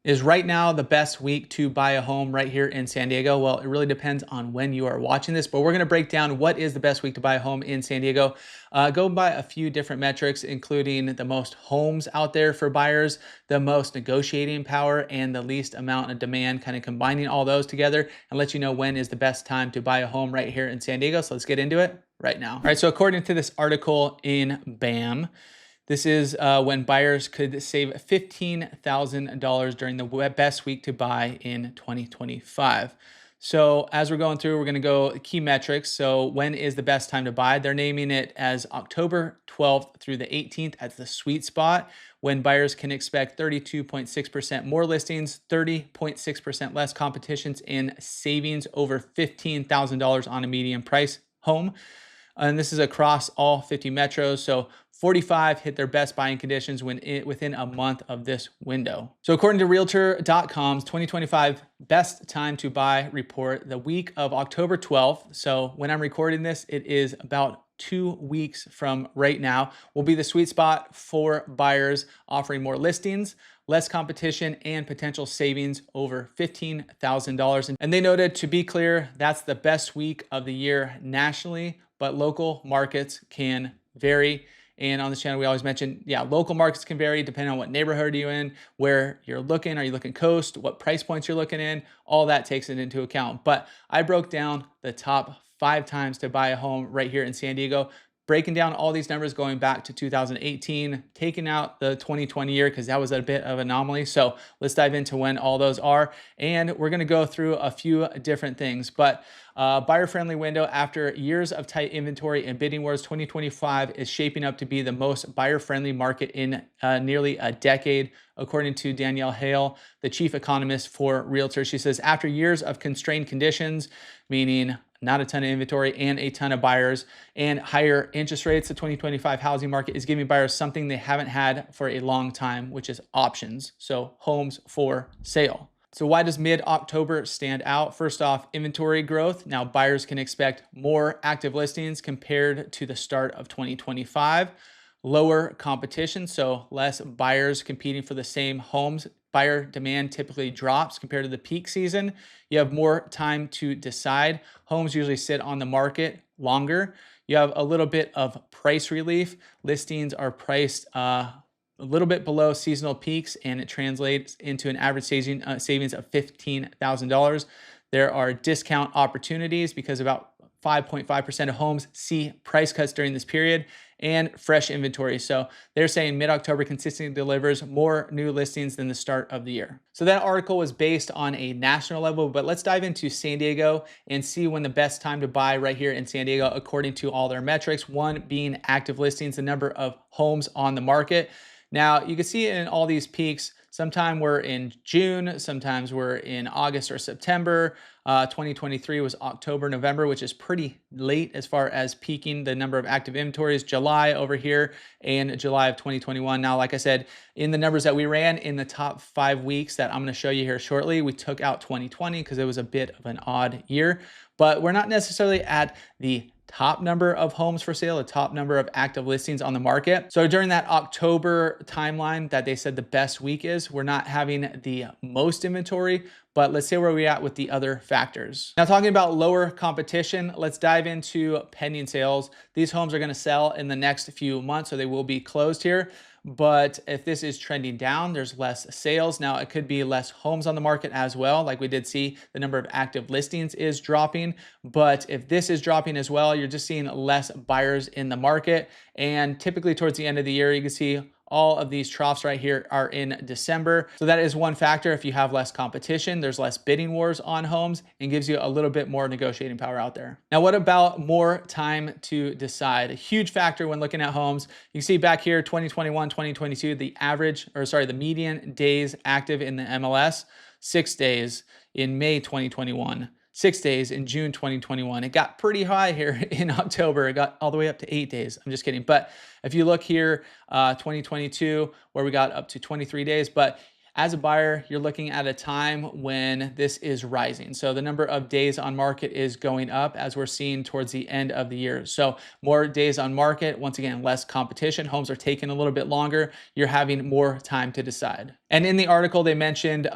Is right now the best week to buy a home right here in San Diego? Well, it really depends on when you are watching this, but we're going to break down what is the best week to buy a home in San Diego. Go by a few different metrics, including the most homes out there for buyers, the most negotiating power, and the least amount of demand, kind of combining all those together and let you know when is the best time to buy a home right here in San Diego. So let's get into it right now. All right, so according to this article in BAM, this is when buyers could save $15,000 during the best week to buy in 2025. So as we're going through, we're going to go key metrics. So when is the best time to buy? They're naming it as October 12th through the 18th as the sweet spot, when buyers can expect 32.6% more listings, 30.6% less competitions, and savings over $15,000 on a median price home. And this is across all 50 metros. So 45 hit their best buying conditions within a month of this window. So according to Realtor.com's 2025 best time to buy report, the week of October 12th, so when I'm recording this, it is about 2 weeks from right now, will be the sweet spot for buyers offering more listings, less competition, and potential savings over $15,000. And they noted, to be clear, that's the best week of the year nationally, but local markets can vary. And on this channel, we always mention, local markets can vary depending on what neighborhood you're in, where you're looking. Are you looking coast? What price points you're looking in? All that takes it into account. But I broke down the top 5 times to buy a home right here in San Diego, breaking down all these numbers going back to 2018, taking out the 2020 year because that was a bit of an anomaly. So let's dive into when all those are. And we're going to go through a few different things. But buyer-friendly window, after years of tight inventory and bidding wars, 2025 is shaping up to be the most buyer-friendly market in nearly a decade, according to Danielle Hale, the chief economist for Realtor. She says, after years of constrained conditions, meaning not a ton of inventory and a ton of buyers and higher interest rates, the 2025 housing market is giving buyers something they haven't had for a long time, which is options. So homes for sale. So why does mid-October stand out? First off, inventory growth. Now buyers can expect more active listings compared to the start of 2025. Lower competition, so less buyers competing for the same homes. Buyer demand typically drops compared to the peak season. You have more time to decide. Homes usually sit on the market longer. You have a little bit of price relief. Listings are priced a little bit below seasonal peaks, and it translates into an average savings of $15,000. There are discount opportunities because about 5.5% of homes see price cuts during this period, and fresh inventory. So they're saying mid-October consistently delivers more new listings than the start of the year. So that article was based on a national level, but let's dive into San Diego and see when the best time to buy right here in San Diego, according to all their metrics. One being active listings, the number of homes on the market. Now you can see in all these peaks, sometime we're in June, sometimes we're in August or September. 2023 was October, November, which is pretty late as far as peaking the number of active inventories. July over here and July of 2021. Now, like I said, in the numbers that we ran in the top 5 weeks that I'm going to show you here shortly, we took out 2020 because it was a bit of an odd year, but we're not necessarily at the top number of homes for sale, the top number of active listings on the market. So during that October timeline that they said the best week is, we're not having the most inventory, but let's say where we're at with the other factors. Now, talking about lower competition, let's dive into pending sales. These homes are going to sell in the next few months, so they will be closed here. But if this is trending down, there's less sales. Now, it could be less homes on the market as well. Like we did see, the number of active listings is dropping. But if this is dropping as well, you're just seeing less buyers in the market. And typically towards the end of the year, you can see all of these troughs right here are in December. So that is one factor. If you have less competition, there's less bidding wars on homes and gives you a little bit more negotiating power out there. Now, what about more time to decide? A huge factor when looking at homes. You can see back here, 2021, 2022, the median days active in the MLS, 6 days in May 2021. 6 days in June 2021. It got pretty high here in October. It got all the way up to 8 days. I'm just kidding. But if you look here, 2022, where we got up to 23 days, but As a buyer, you're looking at a time when this is rising. So the number of days on market is going up as we're seeing towards the end of the year. So more days on market, once again, less competition. Homes are taking a little bit longer. You're having more time to decide. And in the article, they mentioned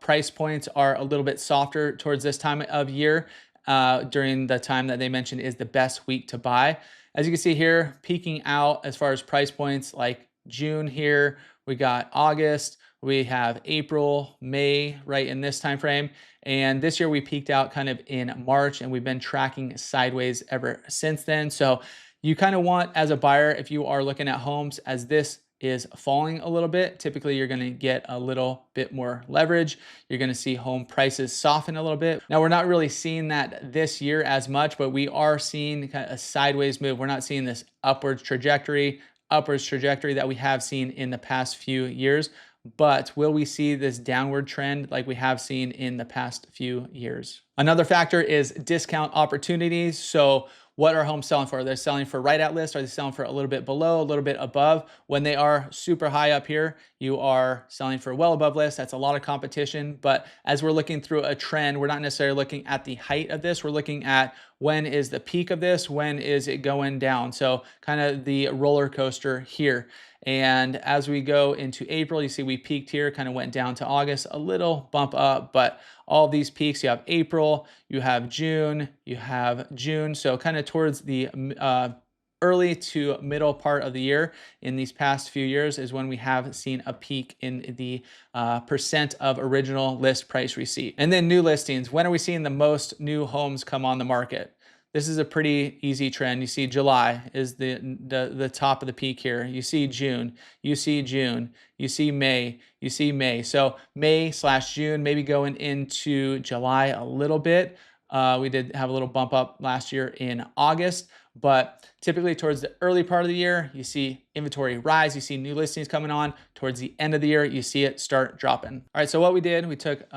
price points are a little bit softer towards this time of year during the time that they mentioned is the best week to buy. As you can see here, peaking out as far as price points like June here, we got August, we have April, May, right in this time frame. And this year we peaked out kind of in March, and we've been tracking sideways ever since then. So you kind of want, as a buyer, if you are looking at homes, as this is falling a little bit, typically you're going to get a little bit more leverage. You're going to see home prices soften a little bit. Now, we're not really seeing that this year as much, but we are seeing kind of a sideways move. We're not seeing this upwards trajectory that we have seen in the past few years. But will we see this downward trend like we have seen in the past few years? Another factor is discount opportunities. So what are homes selling for? They're selling for right at list. Are they selling for a little bit below, a little bit above? When they are super high up here, you are selling for well above list. That's a lot of competition. But as we're looking through a trend, we're not necessarily looking at the height of this. We're looking at when is the peak of this? When is it going down? So kind of the roller coaster here. And as we go into April, you see we peaked here, kind of went down to August, a little bump up, but all of these peaks, you have April, you have June, you have June. So kind of towards the early to middle part of the year in these past few years is when we have seen a peak in the percent of original list price receipt. And then new listings. When are we seeing the most new homes come on the market? This is a pretty easy trend. You see July is the top of the peak here. You see June, you see June, you see May, you see May. So May/June, maybe going into July a little bit. We did have a little bump up last year in August, but typically towards the early part of the year, you see inventory rise, you see new listings coming on. Towards the end of the year, you see it start dropping. All right, so what we did, we took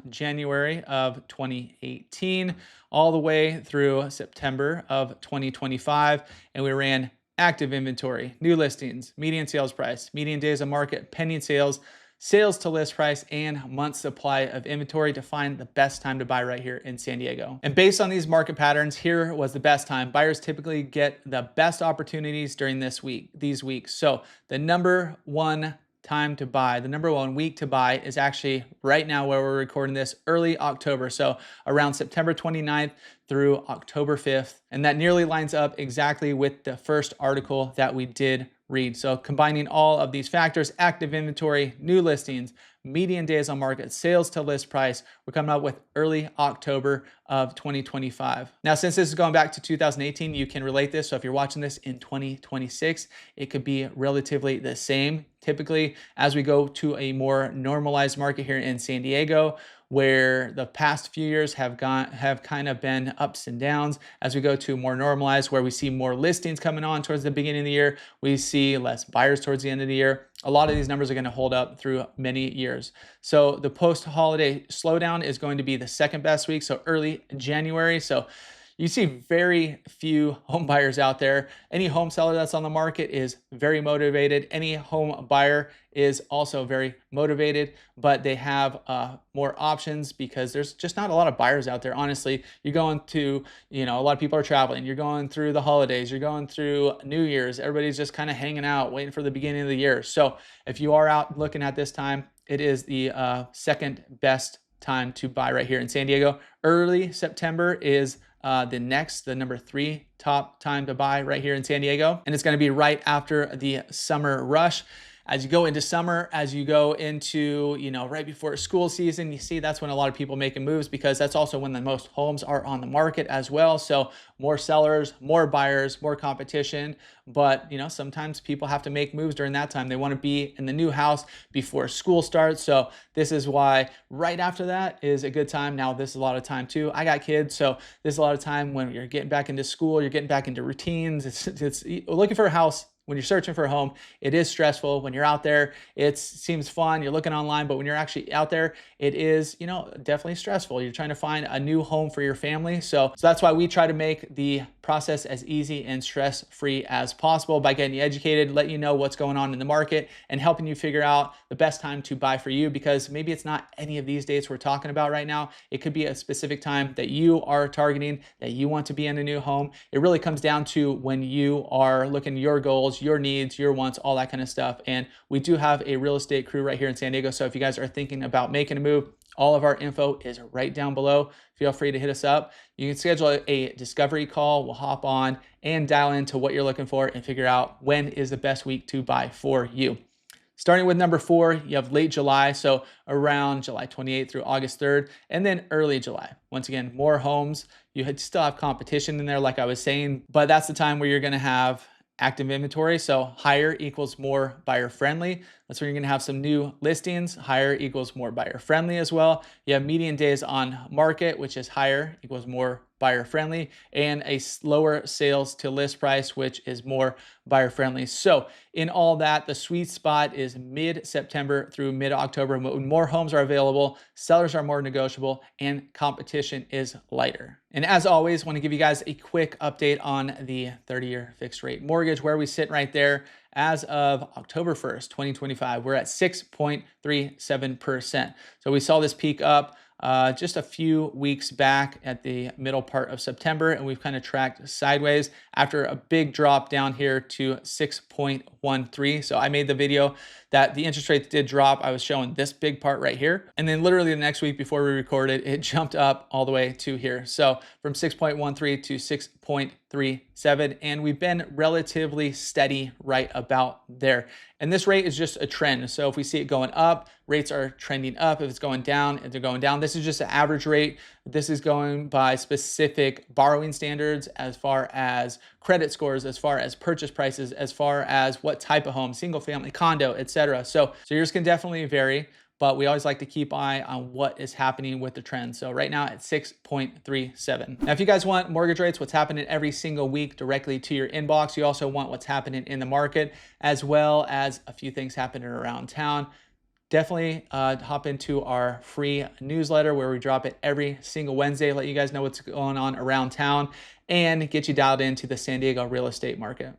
January of 2018 all the way through September of 2025, and we ran active inventory, new listings, median sales price, median days on market, pending sales, sales to list price, and month supply of inventory to find the best time to buy right here in San Diego. And based on these market patterns, here was the best time. Buyers typically get the best opportunities during these weeks. So the number one time to buy, the number one week to buy is actually right now where we're recording this, early October. So around September 29th through October 5th. And that nearly lines up exactly with the first article that we did read. So combining all of these factors, active inventory, new listings, median days on market, sales to list price, we're coming up with early October of 2025. Now, since this is going back to 2018, you can relate this. So if you're watching this in 2026, it could be relatively the same. Typically, as we go to a more normalized market here in San Diego, where the past few years have kind of been ups and downs, as we go to more normalized, where we see more listings coming on towards the beginning of the year, we see less buyers towards the end of the year. A lot of these numbers are going to hold up through many years. So the post-holiday slowdown is going to be the second best week, so early January. So you see very few home buyers out there. Any home seller that's on the market is very motivated. Any home buyer is also very motivated, but they have more options because there's just not a lot of buyers out there. Honestly, you're going to, a lot of people are traveling. You're going through the holidays. You're going through New Year's. Everybody's just kind of hanging out, waiting for the beginning of the year. So if you are out looking at this time, it is the second best time to buy right here in San Diego. Early September is the number 3 top time to buy right here in San Diego. And it's going to be right after the summer rush. As you go into summer, as you go into, right before school season, you see that's when a lot of people making moves, because that's also when the most homes are on the market as well. So more sellers, more buyers, more competition. But, sometimes people have to make moves during that time. They want to be in the new house before school starts. So this is why right after that is a good time. Now, this is a lot of time too. I got kids, so this is a lot of time when you're getting back into school, you're getting back into routines. It's looking for a house. When you're searching for a home, it is stressful. When you're out there, it seems fun. You're looking online, but when you're actually out there, it is, definitely stressful. You're trying to find a new home for your family. So that's why we try to make the process as easy and stress-free as possible by getting you educated, letting you know what's going on in the market, and helping you figure out the best time to buy for you, because maybe it's not any of these dates we're talking about right now. It could be a specific time that you are targeting, that you want to be in a new home. It really comes down to when you are looking at your goals, your needs, your wants, all that kind of stuff. And we do have a real estate crew right here in San Diego. So if you guys are thinking about making a move, all of our info is right down below. Feel free to hit us up. You can schedule a discovery call. We'll hop on and dial into what you're looking for and figure out when is the best week to buy for you. Starting with number 4, you have late July, so around July 28th through August 3rd, and then early July. Once again, more homes. You still have competition in there, like I was saying, but that's the time where you're going to have active inventory. So higher equals more buyer friendly. That's where you're going to have some new listings. Higher equals more buyer friendly as well. You have median days on market, which is higher equals more buyer friendly, and a slower sales to list price, which is more buyer friendly. So in all that, the sweet spot is mid-September through mid-October, when more homes are available, sellers are more negotiable, and competition is lighter. And as always, I want to give you guys a quick update on the 30-year fixed rate mortgage, where we sit right there. As of October 1st, 2025, we're at 6.37%. So we saw this peak up just a few weeks back at the middle part of September, and we've kind of tracked sideways after a big drop down here to 6.13. So I made the video that the interest rates did drop. I was showing this big part right here. And then literally the next week before we recorded, it jumped up all the way to here. So from 6.13 to 6.37, and we've been relatively steady right about there. And this rate is just a trend. So if we see it going up, rates are trending up. If it's going down, if they're going down, this is just an average rate. This is going by specific borrowing standards, as far as credit scores, as far as purchase prices, as far as what type of home, single family, condo, etc. So yours can definitely vary, but we always like to keep eye on what is happening with the trend. So right now at 6.37. Now, if you guys want mortgage rates, what's happening every single week directly to your inbox, you also want what's happening in the market, as well as a few things happening around town. Definitely hop into our free newsletter, where we drop it every single Wednesday, let you guys know what's going on around town and get you dialed into the San Diego real estate market.